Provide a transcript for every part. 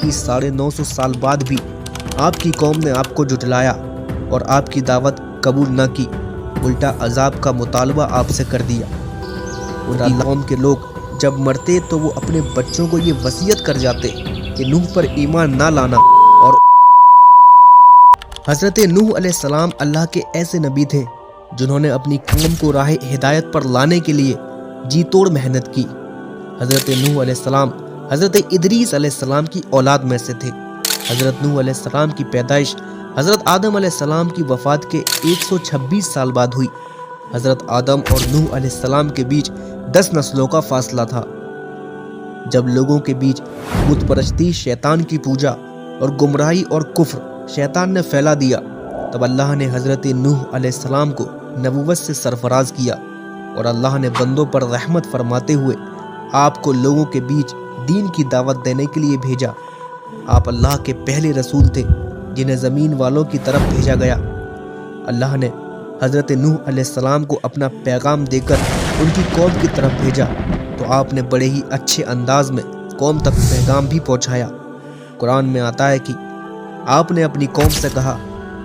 کہ 950 سال بعد بھی آپ کی قوم نے آپ کو جھٹلایا اور آپ کی دعوت قبول نہ کی، الٹا عذاب کا مطالبہ آپ سے کر دیا۔ ان کی قوم کے لوگ جب مرتے تو وہ اپنے بچوں کو یہ وصیت کر جاتے کہ نوح پر ایمان نہ لانا، اور حضرت نوح علیہ السلام اللہ کے ایسے نبی تھے جنہوں نے اپنی قوم کو راہ ہدایت پر لانے کے لیے جی توڑ محنت کی۔ حضرت نوح علیہ السلام حضرت ادریس علیہ السلام کی اولاد میں سے تھے۔ حضرت نوح علیہ السلام کی پیدائش حضرت آدم علیہ السلام کی وفات کے 126 سال بعد ہوئی۔ حضرت آدم اور نوح علیہ السلام کے بیچ 10 نسلوں کا فاصلہ تھا۔ جب لوگوں کے بیچ بت پرستی، شیطان کی پوجا اور گمراہی اور کفر شیطان نے پھیلا دیا، تب اللہ نے حضرت نوح علیہ السلام کو نبوت سے سرفراز کیا، اور اللہ نے بندوں پر رحمت فرماتے ہوئے آپ کو لوگوں کے بیچ دین کی دعوت دینے کے لیے بھیجا۔ آپ اللہ کے پہلے رسول تھے جنہیں زمین والوں کی طرف بھیجا گیا۔ اللہ نے حضرت نوح علیہ السلام کو اپنا پیغام دے کر ان کی قوم کی طرف بھیجا، تو آپ نے بڑے ہی اچھے انداز میں قوم تک پیغام بھی پہنچایا۔ قرآن میں آتا ہے کہ آپ نے اپنی قوم سے کہا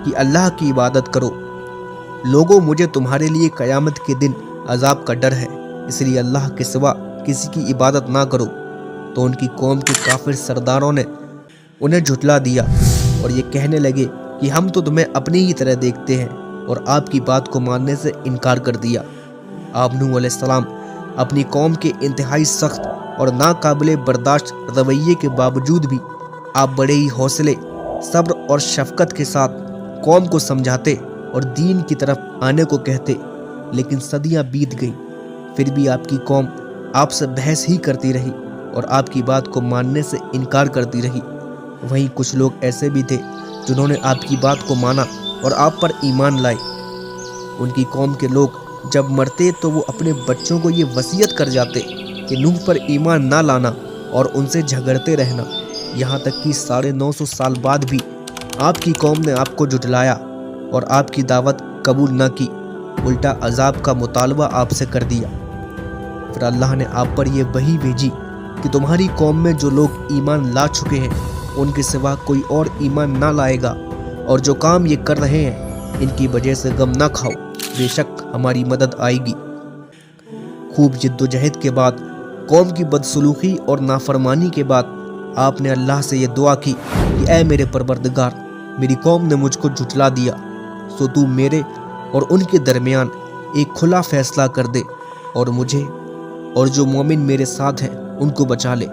کہ اللہ کی عبادت کرو، لوگوں مجھے تمہارے لیے قیامت کے دن عذاب کا ڈر ہے، اس لیے اللہ کے سوا کسی کی عبادت نہ کرو۔ تو ان کی قوم کے کافر سرداروں نے انہیں جھٹلا دیا اور یہ کہنے لگے کہ ہم تو تمہیں اپنی ہی طرح دیکھتے ہیں، اور آپ کی بات کو ماننے سے انکار کر دیا۔ آپ نوح علیہ السلام اپنی قوم کے انتہائی سخت اور ناقابل برداشت رویے کے باوجود بھی آپ بڑے ہی حوصلے، صبر اور شفقت کے ساتھ قوم کو سمجھاتے اور دین کی طرف آنے کو کہتے۔ لیکن صدیاں بیت گئیں، پھر بھی آپ کی قوم آپ سے بحث ہی کرتی رہی اور آپ کی بات کو ماننے سے انکار کرتی رہی۔ وہیں کچھ لوگ ایسے بھی تھے جنہوں نے آپ کی بات کو مانا اور آپ پر ایمان لائے۔ ان کی قوم کے لوگ جب مرتے تو وہ اپنے بچوں کو یہ وصیت کر جاتے کہ نوح پر ایمان نہ لانا اور ان سے جھگڑتے رہنا، یہاں تک کہ 950 سال بعد بھی آپ کی قوم نے آپ کو جھٹلایا اور آپ کی دعوت قبول نہ کی، الٹا عذاب کا مطالبہ آپ سے کر دیا۔ پھر اللہ نے آپ پر یہ وحی بھیجی کہ تمہاری قوم میں جو لوگ ایمان لا چکے ہیں ان کے سوا کوئی اور ایمان نہ لائے گا، اور جو کام یہ کر رہے ہیں ان کی وجہ سے غم نہ کھاؤ، بے شک ہماری مدد آئے گی۔ خوب جد و جہد کے بعد، قوم کی بدسلوکی اور نافرمانی کے بعد، آپ نے اللہ سے یہ دعا کی کہ اے میرے پروردگار، میری قوم نے مجھ کو جھٹلا دیا، سو تو میرے اور ان کے درمیان ایک کھلا فیصلہ کر دے، اور مجھے اور جو مومن میرے ساتھ ہیں ان کو بچا لے۔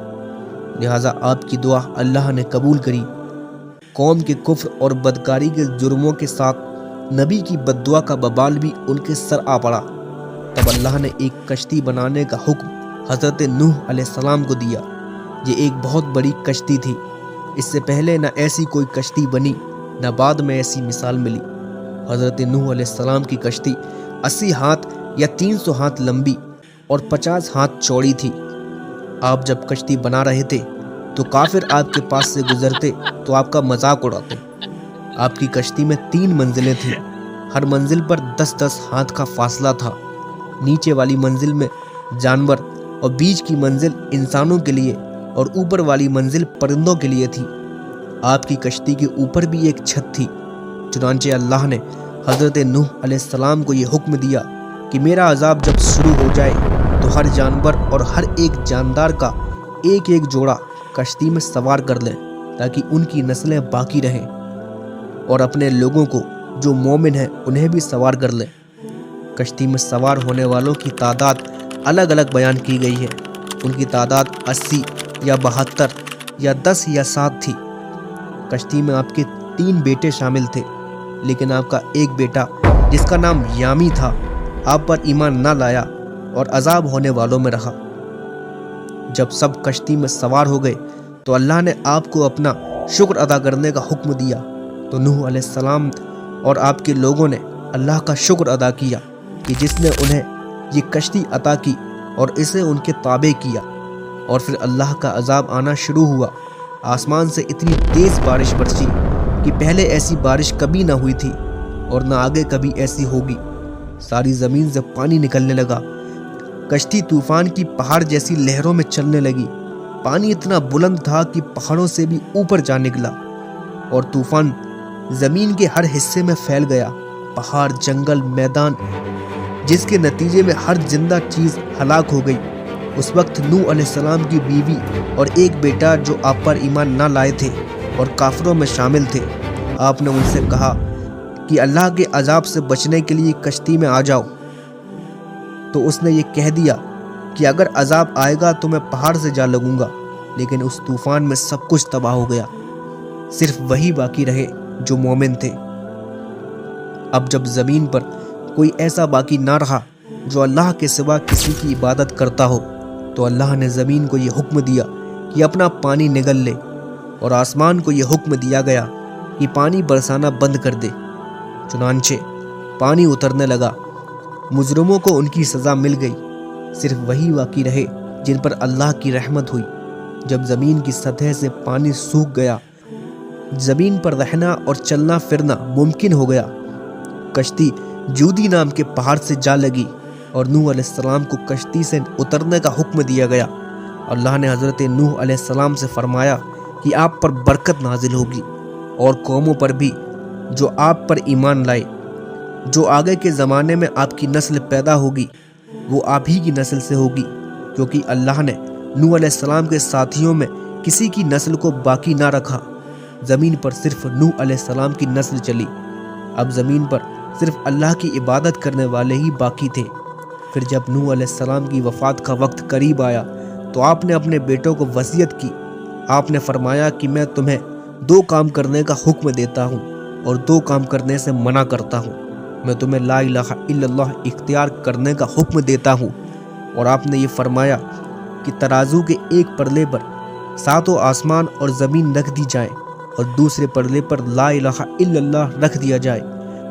لہٰذا آپ کی دعا اللہ نے قبول کری۔ قوم کے کفر اور بدکاری کے جرموں کے ساتھ نبی کی بد دعا کا ببال بھی ان کے سر آ پڑا۔ تب اللہ نے ایک کشتی بنانے کا حکم حضرت نوح علیہ السلام کو دیا۔ یہ ایک بہت بڑی کشتی تھی، اس سے پہلے نہ ایسی کوئی کشتی بنی نہ بعد میں ایسی مثال ملی۔ حضرت نوح علیہ السلام کی کشتی 80 ہاتھ یا 300 ہاتھ لمبی اور 50 ہاتھ چوڑی تھی۔ آپ جب کشتی بنا رہے تھے تو کافر آپ کے پاس سے گزرتے تو آپ کا مذاق اڑاتے۔ آپ کی کشتی میں 3 منزلیں تھیں، ہر منزل پر 10-10 ہاتھ کا فاصلہ تھا۔ نیچے والی منزل میں جانور اور بیچ کی منزل انسانوں کے لیے اور اوپر والی منزل پرندوں کے لیے تھی۔ آپ کی کشتی کے اوپر بھی ایک چھت تھی۔ چنانچہ اللہ نے حضرت نوح علیہ السلام کو یہ حکم دیا کہ میرا عذاب جب شروع ہو جائے تو ہر جانور اور ہر ایک جاندار کا ایک ایک جوڑا کشتی میں سوار کر لیں، تاکہ ان کی نسلیں باقی رہیں، اور اپنے لوگوں کو جو مومن ہیں انہیں بھی سوار کر لیں۔ کشتی میں سوار ہونے والوں کی تعداد الگ الگ بیان کی گئی ہے۔ ان کی تعداد 80 یا 72 یا 10 یا 7 تھی۔ کشتی میں آپ کے 3 بیٹے شامل تھے، لیکن آپ کا ایک بیٹا جس کا نام یامی تھا آپ پر ایمان نہ لایا اور عذاب ہونے والوں میں رہا۔ جب سب کشتی میں سوار ہو گئے تو اللہ نے آپ کو اپنا شکر ادا کرنے کا حکم دیا، تو نوح علیہ السلام اور آپ کے لوگوں نے اللہ کا شکر ادا کیا کہ جس نے انہیں یہ کشتی عطا کی اور اسے ان کے تابع کیا۔ اور پھر اللہ کا عذاب آنا شروع ہوا۔ آسمان سے اتنی تیز بارش برسی کہ پہلے ایسی بارش کبھی نہ ہوئی تھی اور نہ آگے کبھی ایسی ہوگی۔ ساری زمین سے پانی نکلنے لگا، کشتی طوفان کی پہاڑ جیسی لہروں میں چلنے لگی، پانی اتنا بلند تھا کہ پہاڑوں سے بھی اوپر جا نکلا اور طوفان زمین کے ہر حصے میں پھیل گیا، پہاڑ، جنگل، میدان، جس کے نتیجے میں ہر زندہ چیز ہلاک ہو گئی۔ اس وقت نوح علیہ السلام کی بیوی اور ایک بیٹا جو آپ پر ایمان نہ لائے تھے اور کافروں میں شامل تھے، آپ نے ان سے کہا کہ اللہ کے عذاب سے بچنے کے لیے کشتی میں آ جاؤ۔ تو اس نے یہ کہہ دیا کہ اگر عذاب آئے گا تو میں پہاڑ سے جا لگوں گا، لیکن اس طوفان میں سب کچھ تباہ ہو گیا، صرف وہی باقی رہے جو مومن تھے۔ اب جب زمین پر کوئی ایسا باقی نہ رہا جو اللہ کے سوا کسی کی عبادت کرتا ہو، تو اللہ نے زمین کو یہ حکم دیا کہ اپنا پانی نگل لے، اور آسمان کو یہ حکم دیا گیا کہ پانی برسانا بند کر دے۔ چنانچہ پانی اترنے لگا، مجرموں کو ان کی سزا مل گئی، صرف وہی باقی رہے جن پر اللہ کی رحمت ہوئی۔ جب زمین کی سطح سے پانی سوکھ گیا، زمین پر رہنا اور چلنا پھرنا ممکن ہو گیا۔ کشتی جودی نام کے پہاڑ سے جا لگی اور نوح علیہ السلام کو کشتی سے اترنے کا حکم دیا گیا۔ اللہ نے حضرت نوح علیہ السلام سے فرمایا کہ آپ پر برکت نازل ہوگی اور قوموں پر بھی جو آپ پر ایمان لائے۔ جو آگے کے زمانے میں آپ کی نسل پیدا ہوگی وہ آپ ہی کی نسل سے ہوگی، کیونکہ اللہ نے نوح علیہ السلام کے ساتھیوں میں کسی کی نسل کو باقی نہ رکھا۔ زمین پر صرف نوح علیہ السلام کی نسل چلی۔ اب زمین پر صرف اللہ کی عبادت کرنے والے ہی باقی تھے۔ پھر جب نوح علیہ السلام کی وفات کا وقت قریب آیا تو آپ نے اپنے بیٹوں کو وصیت کی۔ آپ نے فرمایا کہ میں تمہیں 2 کام کرنے کا حکم دیتا ہوں اور 2 کام کرنے سے منع کرتا ہوں۔ میں تمہیں لا الہ الا اللہ اختیار کرنے کا حکم دیتا ہوں، اور آپ نے یہ فرمایا کہ ترازو کے ایک پلڑے پر 7 آسمان اور زمین رکھ دی جائیں اور دوسرے پلڑے پر لا الہ الا اللہ رکھ دیا جائے،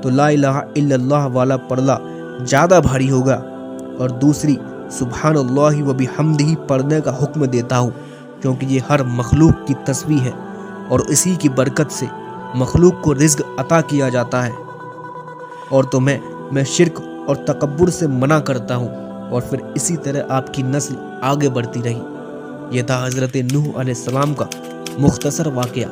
تو لا الہ الا اللہ والا پلڑا زیادہ بھاری ہوگا، اور دوسری سبحان اللہ و بحمدہ پڑھنے کا حکم دیتا ہوں، کیونکہ یہ ہر مخلوق کی تسبیح ہے اور اسی کی برکت سے مخلوق کو رزق عطا کیا جاتا ہے۔ اور تمہیں میں شرک اور تکبر سے منع کرتا ہوں۔ اور پھر اسی طرح آپ کی نسل آگے بڑھتی رہی۔ یہ تھا حضرت نوح علیہ السلام کا مختصر واقعہ۔